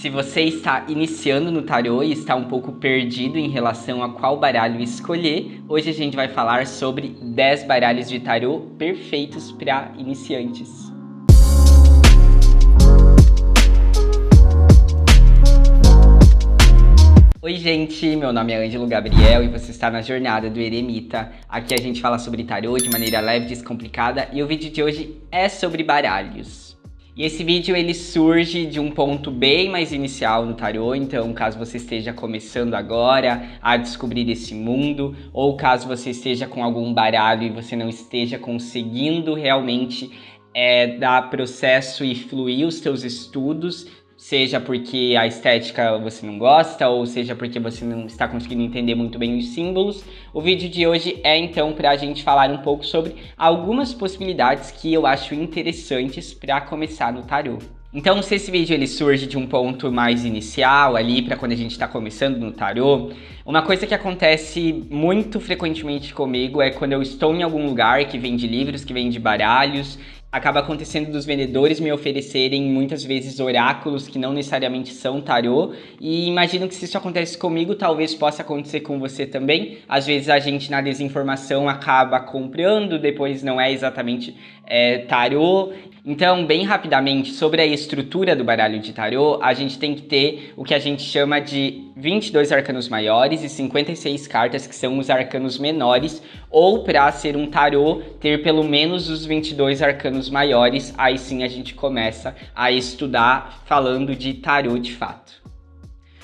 Se você está iniciando no tarô e está um pouco perdido em relação a qual baralho escolher, hoje a gente vai falar sobre 10 baralhos de tarô perfeitos para iniciantes. Oi gente, meu nome é Ângelo Gabriel e você está na jornada do Eremita. Aqui a gente fala sobre tarô de maneira leve e descomplicada e o vídeo de hoje é sobre baralhos. E esse vídeo ele surge de um ponto bem mais inicial no tarô, então caso você esteja começando agora a descobrir esse mundo, ou caso você esteja com algum baralho e você não esteja conseguindo realmente dar processo e fluir os seus estudos, seja porque a estética você não gosta, ou seja porque você não está conseguindo entender muito bem os símbolos, o vídeo de hoje é então para a gente falar um pouco sobre algumas possibilidades que eu acho interessantes para começar no tarô. Então, se esse vídeo ele surge de um ponto mais inicial ali, para quando a gente está começando no tarô, uma coisa que acontece muito frequentemente comigo é quando eu estou em algum lugar que vende livros, que vende baralhos, acaba acontecendo dos vendedores me oferecerem muitas vezes oráculos que não necessariamente são tarô, e imagino que se isso acontece comigo, talvez possa acontecer com você também. Às vezes a gente na desinformação acaba comprando, depois não é exatamente tarô. Então, bem rapidamente, sobre a estrutura do baralho de tarô, a gente tem que ter o que a gente chama de 22 arcanos maiores e 56 cartas, que são os arcanos menores, ou para ser um tarô, ter pelo menos os 22 arcanos maiores, aí sim a gente começa a estudar falando de tarô de fato.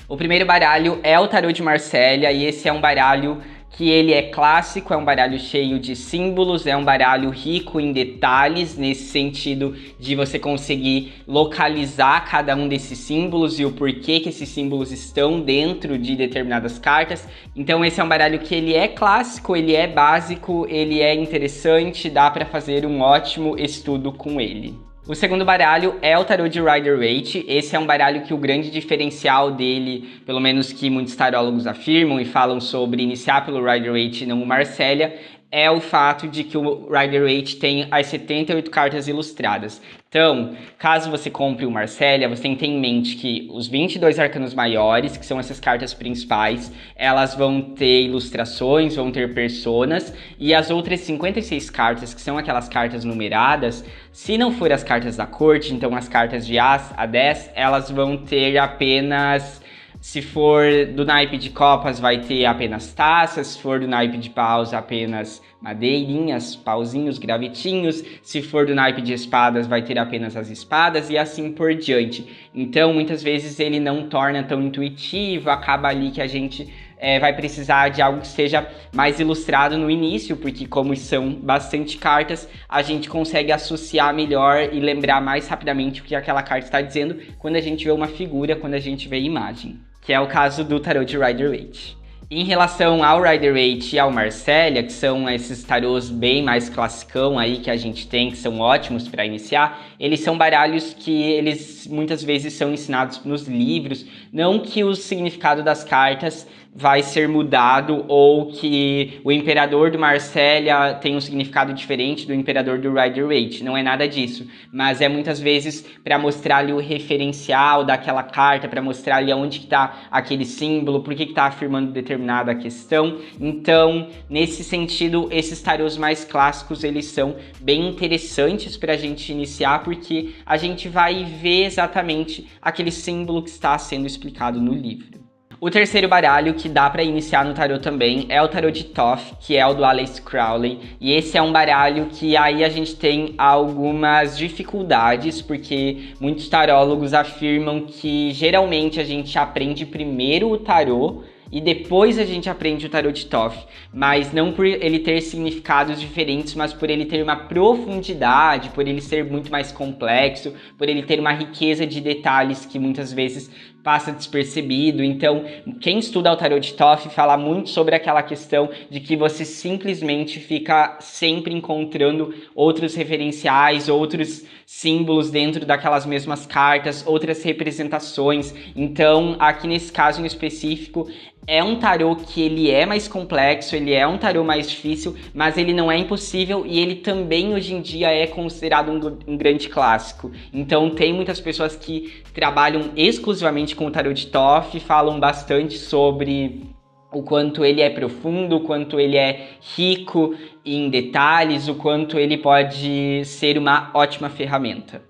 O primeiro baralho é o tarô de Marsella, e esse é um baralho que ele é clássico, é um baralho cheio de símbolos, é um baralho rico em detalhes, nesse sentido de você conseguir localizar cada um desses símbolos e o porquê que esses símbolos estão dentro de determinadas cartas. Então esse é um baralho que ele é clássico, ele é básico, ele é interessante, dá para fazer um ótimo estudo com ele. O segundo baralho é o tarô de Rider-Waite. Esse é um baralho que o grande diferencial dele, pelo menos que muitos tarólogos afirmam e falam sobre iniciar pelo Rider-Waite e não o Marsella, é o fato de que o Rider-Waite tem as 78 cartas ilustradas. Então, caso você compre o Marsella, você tem que ter em mente que os 22 arcanos maiores, que são essas cartas principais, elas vão ter ilustrações, vão ter personas, e as outras 56 cartas, que são aquelas cartas numeradas, se não for as cartas da corte, então as cartas de As a 10, elas vão ter apenas... Se for do naipe de copas, vai ter apenas taças. Se for do naipe de paus, apenas madeirinhas, pauzinhos, gravetinhos. Se for do naipe de espadas, vai ter apenas as espadas e assim por diante. Então, muitas vezes ele não torna tão intuitivo, acaba ali que a gente vai precisar de algo que seja mais ilustrado no início, porque como são bastante cartas, a gente consegue associar melhor e lembrar mais rapidamente o que aquela carta está dizendo quando a gente vê uma figura, quando a gente vê a imagem, que é o caso do tarô de Rider-Waite. Em relação ao Rider-Waite e ao Marsella, que são esses tarôs bem mais classicão aí que a gente tem, que são ótimos para iniciar, eles são baralhos que eles muitas vezes são ensinados nos livros, não que o significado das cartas vai ser mudado ou que o imperador do Marsella tem um significado diferente do imperador do Rider-Waite, não é nada disso, mas é muitas vezes para mostrar ali o referencial daquela carta, para mostrar ali onde que está aquele símbolo, por que está afirmando determinada questão. Então, nesse sentido, esses tarôs mais clássicos, eles são bem interessantes para a gente iniciar, porque a gente vai ver exatamente aquele símbolo que está sendo explicado no livro. O terceiro baralho que dá para iniciar no tarô também é o tarô de Thoth, que é o do Aleister Crowley, e esse é um baralho que aí a gente tem algumas dificuldades, porque muitos tarólogos afirmam que geralmente a gente aprende primeiro o tarô e depois a gente aprende o tarô de Thoth, mas não por ele ter significados diferentes, mas por ele ter uma profundidade, por ele ser muito mais complexo, por ele ter uma riqueza de detalhes que muitas vezes passa despercebido. Então, quem estuda o tarô de Thoth fala muito sobre aquela questão de que você simplesmente fica sempre encontrando outros referenciais, outros símbolos dentro daquelas mesmas cartas, outras representações. Então, aqui nesse caso em específico, é um tarô que ele é mais complexo, ele é um tarô mais difícil, mas ele não é impossível e ele também hoje em dia é considerado um grande clássico. Então tem muitas pessoas que trabalham exclusivamente comparativamente com o tarô de Thoth, falam bastante sobre o quanto ele é profundo, o quanto ele é rico em detalhes, o quanto ele pode ser uma ótima ferramenta.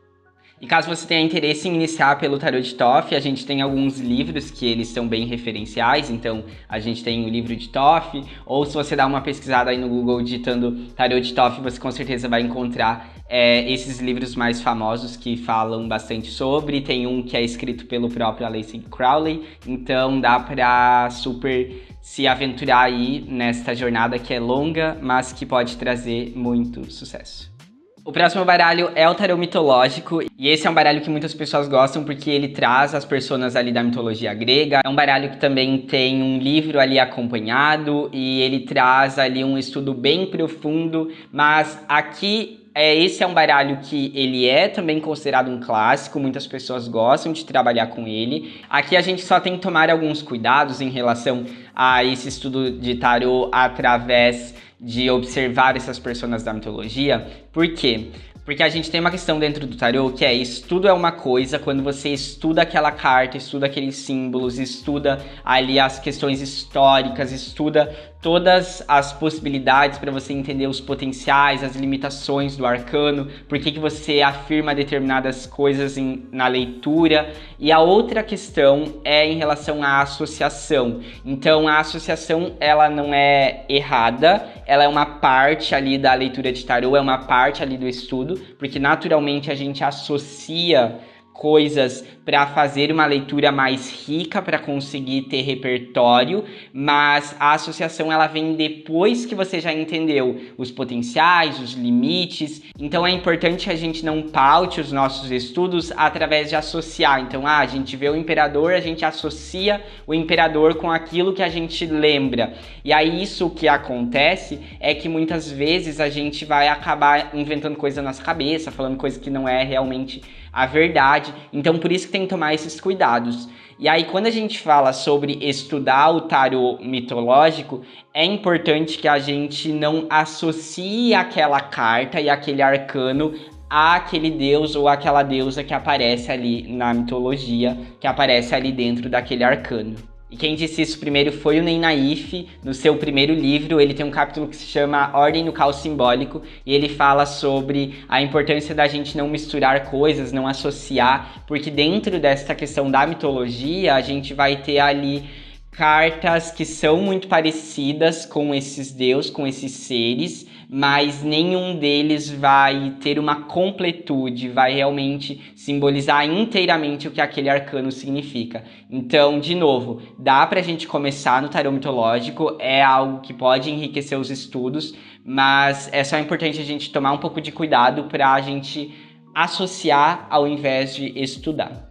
E caso você tenha interesse em iniciar pelo tarô de Thoth, a gente tem alguns livros que eles são bem referenciais, então a gente tem o livro de Thoth, ou se você dá uma pesquisada aí no Google digitando tarô de Thoth, você com certeza vai encontrar esses livros mais famosos que falam bastante sobre. Tem um que é escrito pelo próprio Aleister Crowley, então dá pra super se aventurar aí nesta jornada que é longa, mas que pode trazer muito sucesso. O próximo baralho é o tarô mitológico, e esse é um baralho que muitas pessoas gostam porque ele traz as personas ali da mitologia grega. É um baralho que também tem um livro ali acompanhado, e ele traz ali um estudo bem profundo, mas aqui esse é um baralho que ele é também considerado um clássico, muitas pessoas gostam de trabalhar com ele. Aqui a gente só tem que tomar alguns cuidados em relação a esse estudo de tarô através de observar essas personas da mitologia. Por quê? Porque a gente tem uma questão dentro do tarô que estudo é uma coisa, quando você estuda aquela carta, estuda aqueles símbolos, estuda ali as questões históricas, estuda todas as possibilidades para você entender os potenciais, as limitações do arcano, por que você afirma determinadas coisas na leitura. E a outra questão é em relação à associação. Então a associação, ela não é errada, ela é uma parte ali da leitura de tarô, é uma parte ali do estudo, porque naturalmente a gente associa coisas para fazer uma leitura mais rica, para conseguir ter repertório, mas a associação ela vem depois que você já entendeu os potenciais, os limites. Então é importante a gente não paute os nossos estudos através de associar. Então, a gente vê o imperador, a gente associa o imperador com aquilo que a gente lembra. E aí isso que acontece é que muitas vezes a gente vai acabar inventando coisa na nossa cabeça, falando coisa que não é realmente a verdade. Então por isso que tem que tomar esses cuidados. E aí quando a gente fala sobre estudar o tarô mitológico, é importante que a gente não associe aquela carta e aquele arcano àquele deus ou àquela deusa que aparece ali na mitologia, que aparece ali dentro daquele arcano. E quem disse isso primeiro foi o Ney Naif. No seu primeiro livro, ele tem um capítulo que se chama Ordem no Caos Simbólico, e ele fala sobre a importância da gente não misturar coisas, não associar, porque dentro dessa questão da mitologia, a gente vai ter ali cartas que são muito parecidas com esses deuses, com esses seres, mas nenhum deles vai ter uma completude, vai realmente simbolizar inteiramente o que aquele arcano significa. Então, de novo, dá pra gente começar no tarô mitológico, é algo que pode enriquecer os estudos, mas é só importante a gente tomar um pouco de cuidado pra gente associar ao invés de estudar.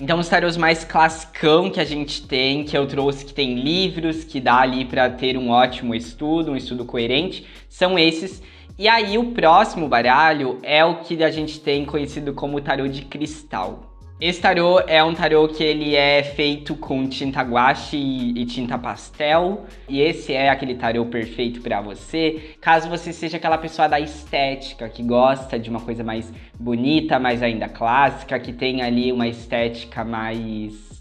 Então os tarôs mais classicão que a gente tem, que eu trouxe, que tem livros, que dá ali para ter um ótimo estudo, um estudo coerente, são esses. E aí o próximo baralho é o que a gente tem conhecido como tarô de cristal. Esse tarô é um tarô que ele é feito com tinta guache e tinta pastel, e esse é aquele tarô perfeito para você, caso você seja aquela pessoa da estética, que gosta de uma coisa mais bonita, mas ainda clássica, que tem ali uma estética mais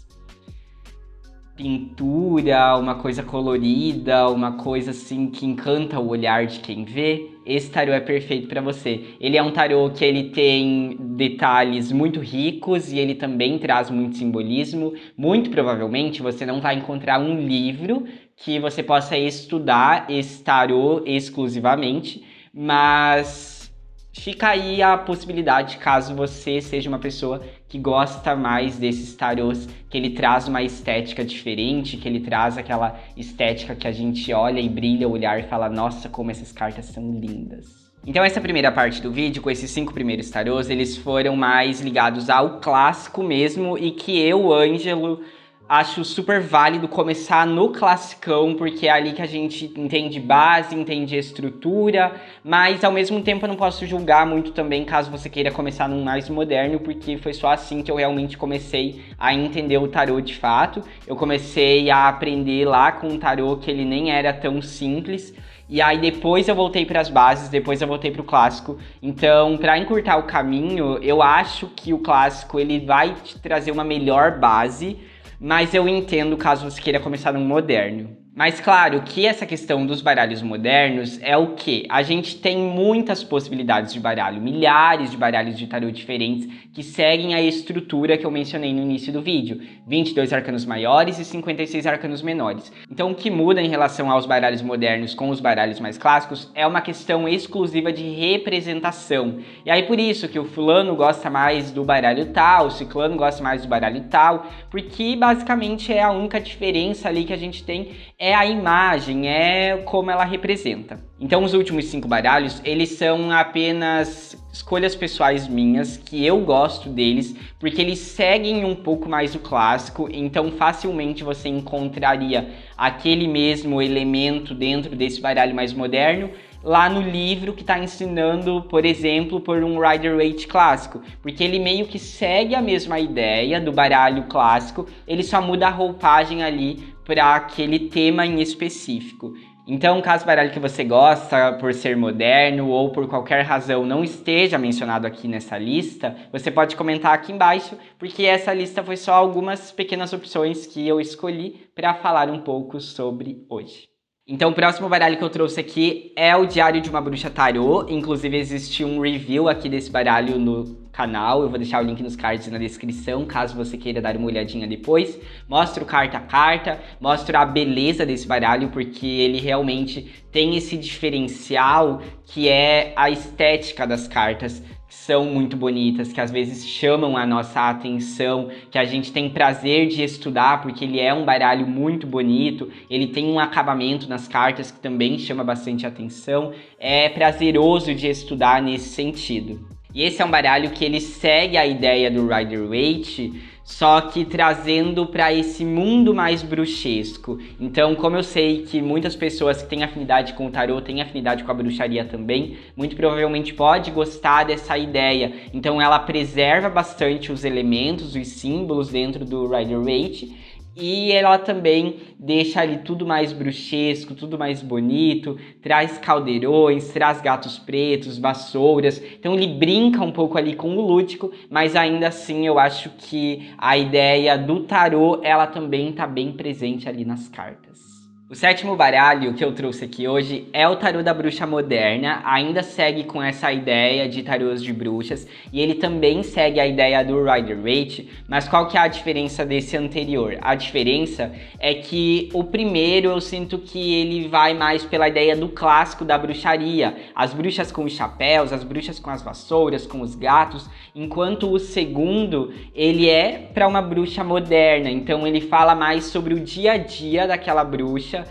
pintura, uma coisa colorida, uma coisa assim que encanta o olhar de quem vê. Esse tarô é perfeito para você. Ele é um tarô que ele tem detalhes muito ricos e ele também traz muito simbolismo. Muito provavelmente você não vai encontrar um livro que você possa estudar esse tarô exclusivamente, mas fica aí a possibilidade, caso você seja uma pessoa que gosta mais desses tarôs, que ele traz uma estética diferente, que ele traz aquela estética que a gente olha e brilha o olhar e fala, nossa, como essas cartas são lindas. Então essa primeira parte do vídeo, com esses 5 primeiros tarôs, eles foram mais ligados ao clássico mesmo, e que eu, Ângelo, acho super válido começar no classicão, porque é ali que a gente entende base, entende estrutura, mas ao mesmo tempo eu não posso julgar muito também caso você queira começar num mais moderno, porque foi só assim que eu realmente comecei a entender o tarô de fato. Eu comecei a aprender lá com um tarô que ele nem era tão simples, e aí depois eu voltei para as bases, depois eu voltei para o clássico. Então, para encurtar o caminho, eu acho que o clássico ele vai te trazer uma melhor base, mas eu entendo caso você queira começar no moderno. Mas claro que essa questão dos baralhos modernos é o que? A gente tem muitas possibilidades de baralho, milhares de baralhos de tarô diferentes que seguem a estrutura que eu mencionei no início do vídeo, 22 arcanos maiores e 56 arcanos menores. Então o que muda em relação aos baralhos modernos com os baralhos mais clássicos é uma questão exclusiva de representação. E aí por isso que o fulano gosta mais do baralho tal, o ciclano gosta mais do baralho tal, porque basicamente é a única diferença ali que a gente tem é a imagem, é como ela representa. Então os últimos 5 baralhos, eles são apenas escolhas pessoais minhas, que eu gosto deles, porque eles seguem um pouco mais o clássico, então facilmente você encontraria aquele mesmo elemento dentro desse baralho mais moderno, lá no livro que está ensinando, por exemplo, por um Rider-Waite clássico, porque ele meio que segue a mesma ideia do baralho clássico, ele só muda a roupagem ali para aquele tema em específico. Então, caso o baralho que você gosta, por ser moderno ou por qualquer razão não esteja mencionado aqui nessa lista, você pode comentar aqui embaixo, porque essa lista foi só algumas pequenas opções que eu escolhi para falar um pouco sobre hoje. Então o próximo baralho que eu trouxe aqui é o Diário de uma Bruxa Tarô. Inclusive existe um review aqui desse baralho no canal, eu vou deixar o link nos cards na descrição, caso você queira dar uma olhadinha depois. Mostro carta a carta, mostro a beleza desse baralho, porque ele realmente tem esse diferencial que é a estética das cartas, que são muito bonitas, que às vezes chamam a nossa atenção, que a gente tem prazer de estudar, porque ele é um baralho muito bonito, ele tem um acabamento nas cartas que também chama bastante atenção, é prazeroso de estudar nesse sentido. E esse é um baralho que ele segue a ideia do Rider-Waite, só que trazendo para esse mundo mais bruxesco. Então, como eu sei que muitas pessoas que têm afinidade com o tarô têm afinidade com a bruxaria também, muito provavelmente pode gostar dessa ideia. Então ela preserva bastante os elementos, os símbolos dentro do Rider-Waite, e ela também deixa ali tudo mais bruxesco, tudo mais bonito, traz caldeirões, traz gatos pretos, vassouras. Então ele brinca um pouco ali com o lúdico, mas ainda assim eu acho que a ideia do tarô, ela também tá bem presente ali nas cartas. O sétimo baralho que eu trouxe aqui hoje é o tarô da bruxa moderna, ainda segue com essa ideia de tarôs de bruxas, e ele também segue a ideia do Rider-Waite, mas qual que é a diferença desse anterior? A diferença é que o primeiro eu sinto que ele vai mais pela ideia do clássico da bruxaria, as bruxas com os chapéus, as bruxas com as vassouras, com os gatos, enquanto o segundo ele é para uma bruxa moderna, então ele fala mais sobre o dia a dia daquela bruxa,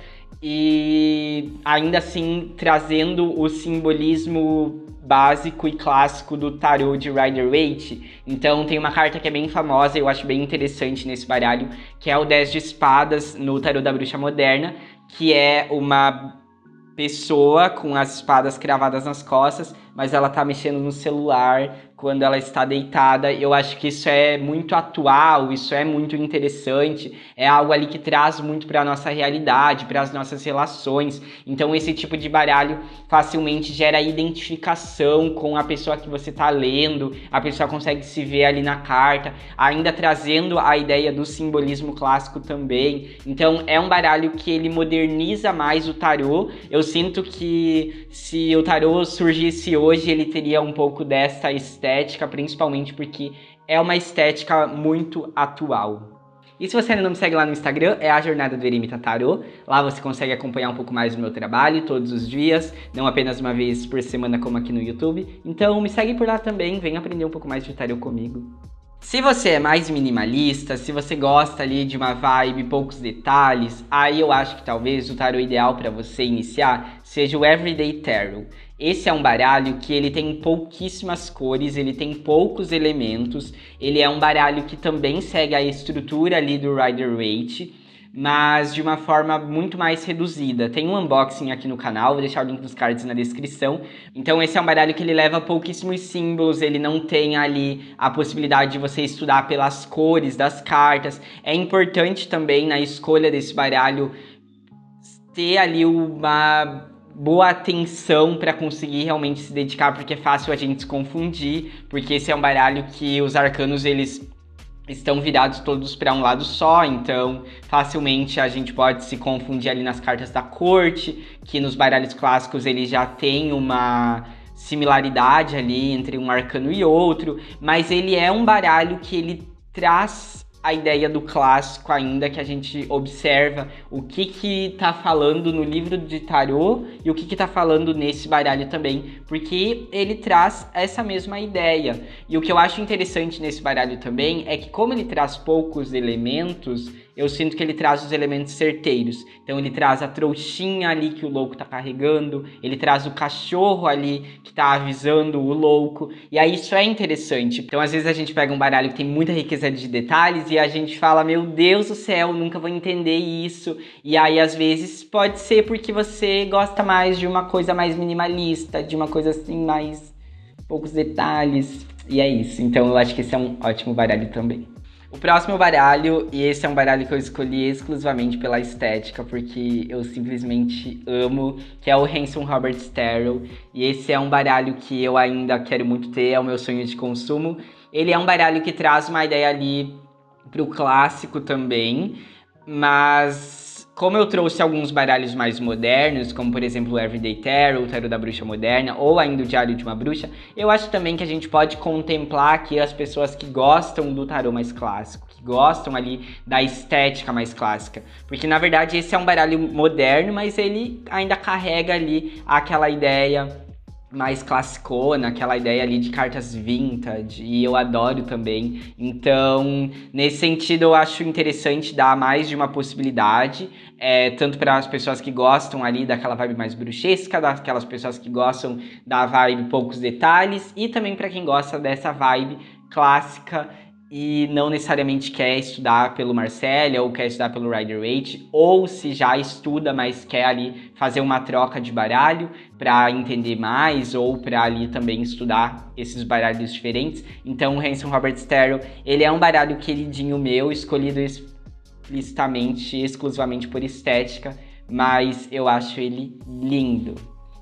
e ainda assim trazendo o simbolismo básico e clássico do tarô de Rider-Waite. Então tem uma carta que é bem famosa, eu acho bem interessante nesse baralho, que é o 10 de espadas no tarô da bruxa moderna, que é uma pessoa com as espadas cravadas nas costas, mas ela tá mexendo no celular quando ela está deitada. Eu acho que isso é muito atual, isso é muito interessante, é algo ali que traz muito para a nossa realidade, para as nossas relações. Então esse tipo de baralho facilmente gera identificação com a pessoa que você está lendo, a pessoa consegue se ver ali na carta, ainda trazendo a ideia do simbolismo clássico também. Então é um baralho que ele moderniza mais o tarô. Eu sinto que se o tarô surgisse hoje, ele teria um pouco dessa estética, principalmente porque é uma estética muito atual. E se você ainda não me segue lá no Instagram, é a Jornada do Eremita Tarô. Lá você consegue acompanhar um pouco mais do meu trabalho todos os dias, não apenas uma vez por semana como aqui no YouTube. Então me segue por lá também, vem aprender um pouco mais de tarô comigo. Se você é mais minimalista, se você gosta ali de uma vibe, poucos detalhes, aí eu acho que talvez o tarô ideal para você iniciar seja o Everyday Tarot. Esse é um baralho que ele tem pouquíssimas cores, ele tem poucos elementos, ele é um baralho que também segue a estrutura ali do Rider-Waite, mas de uma forma muito mais reduzida. Tem um unboxing aqui no canal, vou deixar o link dos cards na descrição. Então esse é um baralho que ele leva pouquíssimos símbolos, ele não tem ali a possibilidade de você estudar pelas cores das cartas. É importante também na escolha desse baralho ter ali uma boa atenção para conseguir realmente se dedicar, porque é fácil a gente se confundir, porque esse é um baralho que os arcanos eles estão virados todos para um lado só, então facilmente a gente pode se confundir ali nas cartas da corte, que nos baralhos clássicos ele já tem uma similaridade ali entre um arcano e outro, mas ele é um baralho que ele traz a ideia do clássico ainda, que a gente observa o que tá falando no livro de tarô e o que tá falando nesse baralho também, porque ele traz essa mesma ideia. E o que eu acho interessante nesse baralho também é que, como ele traz poucos elementos, eu sinto que ele traz os elementos certeiros. Então ele traz a trouxinha ali que o louco tá carregando, ele traz o cachorro ali que tá avisando o louco, e aí isso é interessante. Então às vezes a gente pega um baralho que tem muita riqueza de detalhes e a gente fala, meu Deus do céu, nunca vou entender isso. E aí às vezes pode ser porque você gosta mais de uma coisa mais minimalista, de uma coisa assim mais poucos detalhes, e é isso. Então eu acho que esse é um ótimo baralho também. O próximo baralho, e esse é um baralho que eu escolhi exclusivamente pela estética, porque eu simplesmente amo, que é o Hanson Robert Starrow. E esse é um baralho que eu ainda quero muito ter, é o meu sonho de consumo. Ele é um baralho que traz uma ideia ali pro clássico também, mas como eu trouxe alguns baralhos mais modernos, como por exemplo o Everyday Tarot, o Tarot da Bruxa Moderna, ou ainda o Diário de uma Bruxa, eu acho também que a gente pode contemplar aqui as pessoas que gostam do tarô mais clássico, que gostam ali da estética mais clássica. Porque na verdade esse é um baralho moderno, mas ele ainda carrega ali aquela ideia mais classicona, aquela ideia ali de cartas vintage, e eu adoro também. Então, nesse sentido, eu acho interessante dar mais de uma possibilidade, tanto para as pessoas que gostam ali daquela vibe mais bruxesca, daquelas pessoas que gostam da vibe poucos detalhes, e também para quem gosta dessa vibe clássica e não necessariamente quer estudar pelo Marcella ou quer estudar pelo Rider-Waite, ou se já estuda, mas quer ali fazer uma troca de baralho para entender mais, ou para ali também estudar esses baralhos diferentes. Então o Hanson Robert Starrow, ele é um baralho queridinho meu, escolhido explicitamente, exclusivamente por estética, mas eu acho ele lindo.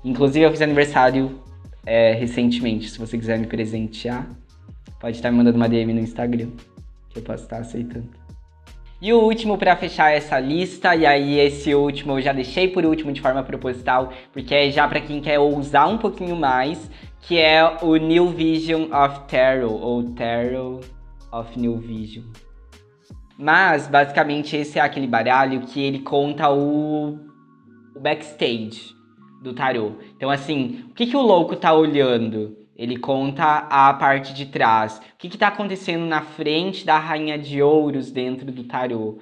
Inclusive eu fiz aniversário recentemente, se você quiser me presentear, pode estar me mandando uma DM no Instagram, que eu posso estar aceitando. E o último para fechar essa lista, e aí esse último eu já deixei por último de forma proposital, porque é já para quem quer ousar um pouquinho mais, que é o New Vision of Tarot, ou Tarot of New Vision. Mas, basicamente, esse é aquele baralho que ele conta o backstage do tarô. Então, assim, o que o louco tá olhando? Ele conta a parte de trás. O que tá acontecendo na frente da Rainha de Ouros dentro do tarô?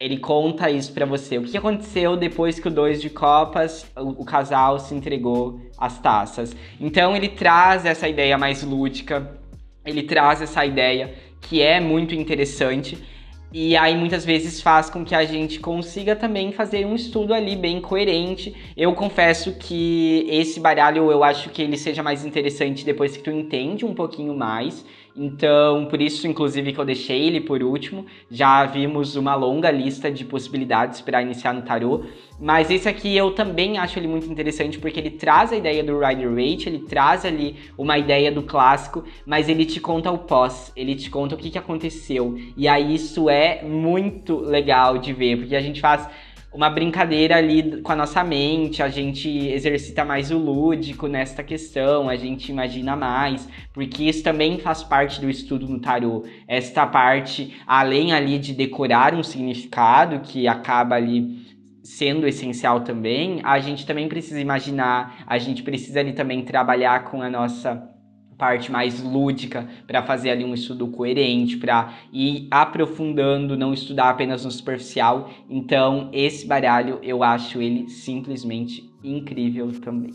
Ele conta isso pra você. O que aconteceu depois que o 2 de copas, o casal se entregou às taças. Então ele traz essa ideia mais lúdica, ele traz essa ideia que é muito interessante. E aí muitas vezes faz com que a gente consiga também fazer um estudo ali bem coerente. Eu confesso que esse baralho eu acho que ele seja mais interessante depois que tu entende um pouquinho mais. Então, por isso, inclusive, que eu deixei ele por último. Já vimos uma longa lista de possibilidades para iniciar no tarô. Mas esse aqui eu também acho ele muito interessante porque ele traz a ideia do Rider-Waite, ele traz ali uma ideia do clássico, mas ele te conta o pós, ele te conta o que aconteceu. E aí isso é muito legal de ver, porque a gente faz uma brincadeira ali com a nossa mente, a gente exercita mais o lúdico nesta questão, a gente imagina mais, porque isso também faz parte do estudo no tarô. Esta parte, além ali de decorar um significado, que acaba ali sendo essencial também, a gente também precisa imaginar, a gente precisa ali também trabalhar com a nossa parte mais lúdica para fazer ali um estudo coerente, para ir aprofundando, não estudar apenas no superficial. Então, esse baralho eu acho ele simplesmente incrível também.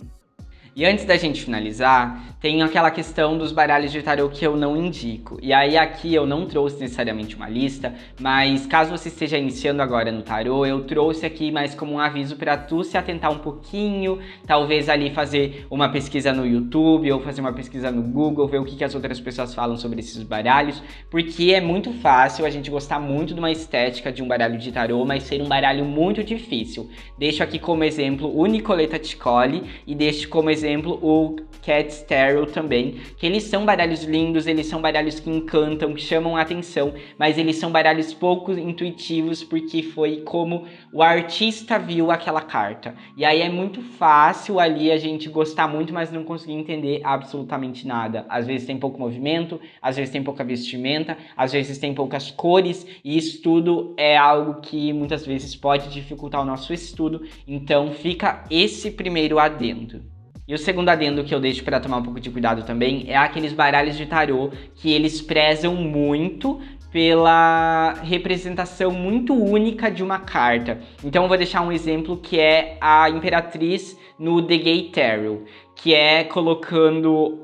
E antes da gente finalizar, tem aquela questão dos baralhos de tarô que eu não indico. E aí aqui eu não trouxe necessariamente uma lista, mas caso você esteja iniciando agora no tarô, eu trouxe aqui mais como um aviso para tu se atentar um pouquinho, talvez ali fazer uma pesquisa no YouTube ou fazer uma pesquisa no Google, ver o que as outras pessoas falam sobre esses baralhos, porque é muito fácil a gente gostar muito de uma estética de um baralho de tarô, mas ser um baralho muito difícil. Deixo aqui como exemplo o Nicoletta Ticoli e deixo como exemplo o Cat Tarot também, que eles são baralhos lindos, eles são baralhos que encantam, que chamam a atenção, mas eles são baralhos pouco intuitivos porque foi como o artista viu aquela carta. E aí é muito fácil ali a gente gostar muito, mas não conseguir entender absolutamente nada. Às vezes tem pouco movimento, às vezes tem pouca vestimenta, às vezes tem poucas cores, e isso tudo é algo que muitas vezes pode dificultar o nosso estudo, então fica esse primeiro adendo. E o segundo adendo que eu deixo para tomar um pouco de cuidado também é aqueles baralhos de tarô que eles prezam muito pela representação muito única de uma carta. Então eu vou deixar um exemplo que é a Imperatriz no The Gay Tarot, que é colocando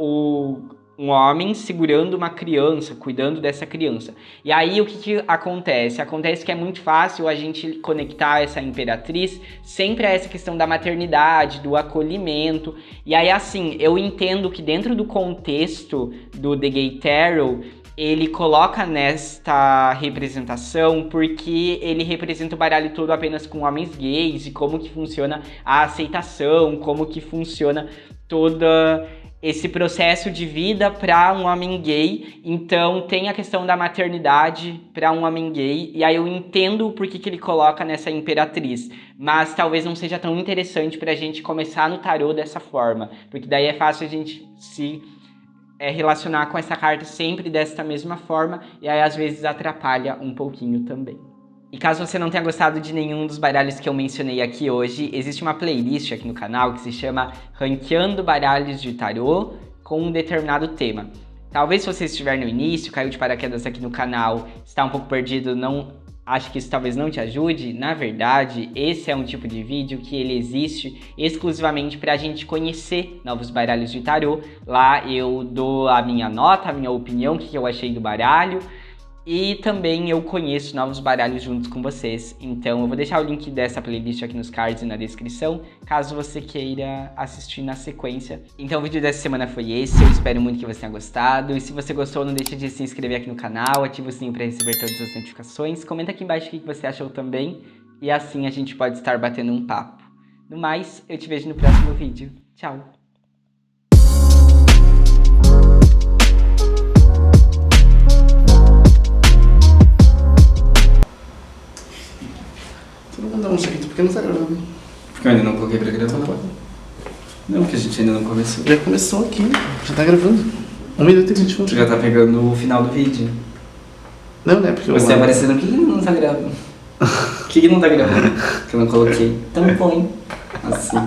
um homem segurando uma criança, cuidando dessa criança. E aí o que acontece? Acontece que é muito fácil a gente conectar essa imperatriz sempre a essa questão da maternidade, do acolhimento. E aí assim, eu entendo que dentro do contexto do The Gay Tarot, ele coloca nesta representação porque ele representa o baralho todo apenas com homens gays e como que funciona a aceitação, como que funciona toda esse processo de vida para um homem gay. Então tem a questão da maternidade para um homem gay, e aí eu entendo por que ele coloca nessa imperatriz, mas talvez não seja tão interessante para a gente começar no tarô dessa forma, porque daí é fácil a gente se relacionar com essa carta sempre desta mesma forma, e aí às vezes atrapalha um pouquinho também. E caso você não tenha gostado de nenhum dos baralhos que eu mencionei aqui hoje, existe uma playlist aqui no canal que se chama Ranqueando Baralhos de Tarô com um determinado tema. Talvez se você estiver no início, caiu de paraquedas aqui no canal, está um pouco perdido, não acho que isso talvez não te ajude. Na verdade, esse é um tipo de vídeo que ele existe exclusivamente para a gente conhecer novos baralhos de tarô. Lá eu dou a minha nota, a minha opinião, o que eu achei do baralho. E também eu conheço novos baralhos juntos com vocês, então eu vou deixar o link dessa playlist aqui nos cards e na descrição, caso você queira assistir na sequência. Então o vídeo dessa semana foi esse, eu espero muito que você tenha gostado, e se você gostou não deixa de se inscrever aqui no canal, ativa o sininho para receber todas as notificações, comenta aqui embaixo o que você achou também, e assim a gente pode estar batendo um papo. No mais, eu te vejo no próximo vídeo. Tchau! Não, Chiquito, porque não tá gravando. Porque eu ainda não coloquei pra gravar. Não, porque a gente ainda não começou. Já começou aqui, já tá gravando. 1 minuto e 21. Tu já tá pegando o final do vídeo. Não, né? Porque você aparecendo, o que não tá gravando? O que não tá gravando? Que eu não coloquei. Então põe. Assim.